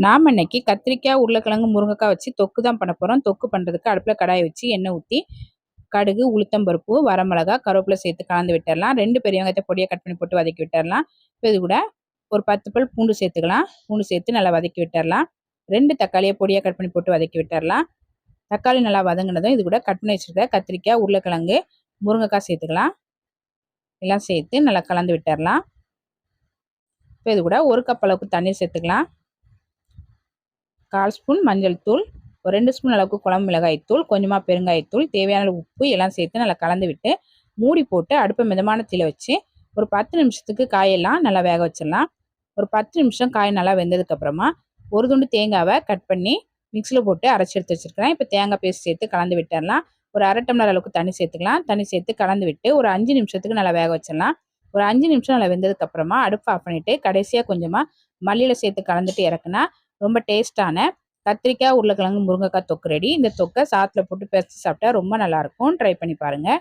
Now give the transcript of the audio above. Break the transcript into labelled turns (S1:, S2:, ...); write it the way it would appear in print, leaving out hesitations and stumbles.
S1: நாம் இன்னைக்கு கத்திரிக்காய், உருளைக்கிழங்கு, முருங்கைக்காய் வச்சு தொக்கு தான் பண்ண போகிறோம். தொக்கு பண்ணுறதுக்கு அடுப்பில் கடாயை வச்சு எண்ணெய் ஊற்றி கடுகு, உளுத்தம் பருப்பு, வரமிளகா, கருவேப்பிலை சேர்த்து கலந்து விட்டுறலாம். 2 பெரிய வெங்காயத்தை பொடியாக கட் பண்ணி போட்டு வதக்கி விட்டுறலாம். இப்போ இது கூட ஒரு 10 பல் பூண்டு சேர்த்துக்கலாம். பூண்டு சேர்த்து நல்லா வதக்கி விட்டுறலாம். 2 தக்காளியை பொடியாக கட் பண்ணி போட்டு வதக்கி விட்டுறலாம். தக்காளி நல்லா வதங்கினதும் இது கூட கட் பண்ணி வச்சுருக்க கத்திரிக்காய், உருளைக்கிழங்கு, முருங்கைக்காய் சேர்த்துக்கலாம். எல்லாம் சேர்த்து நல்லா கலந்து விட்டுறலாம். இப்போ இது கூட 1 கப் அளவுக்கு தண்ணீர் சேர்த்துக்கலாம். 1/4 ஸ்பூன் மஞ்சள் தூள், ஒரு 2 ஸ்பூன் அளவுக்கு குழம்பு மிளகாய் தூள், கொஞ்சமாக பெருங்காயத்தூள், தேவையான உப்பு எல்லாம் சேர்த்து நல்லா கலந்து விட்டு மூடி போட்டு அடுப்பை மிதமான தீயில வச்சு ஒரு 10 நிமிஷத்துக்கு காயெல்லாம் நல்லா வேக வச்சிடலாம். ஒரு 10 நிமிஷம் காய் நல்லா வெந்ததுக்கப்புறமா ஒரு துண்டு தேங்காவை கட் பண்ணி மிக்சியில் போட்டு அரைச்சி எடுத்து வச்சுருக்கிறேன். இப்போ தேங்காய் பேஸ்ட் சேர்த்து கலந்து விட்டுடலாம். ஒரு 1/2 டம்ளர் அளவுக்கு தண்ணி சேர்த்துக்கலாம். தண்ணி சேர்த்து கலந்து விட்டு ஒரு 5 நிமிஷத்துக்கு நல்லா வேக வச்சிடலாம். ஒரு 5 நிமிஷம் நல்லா வெந்ததுக்கப்புறமா அடுப்பு ஆஃப் பண்ணிவிட்டு கடைசியாக கொஞ்சமாக மல்லியில் சேர்த்து கலந்துட்டு இறக்குனா ரொம்ப டேஸ்டான கத்திரிக்காய், உருளைக்கிழங்கு, முருங்கைக்காய் தொக்கு ரெடி. இந்த தொக்கை சாத்தில் போட்டு பெசைச்சு சாப்பிட்டா ரொம்ப நல்லாயிருக்கும். ட்ரை பண்ணி பாருங்கள்.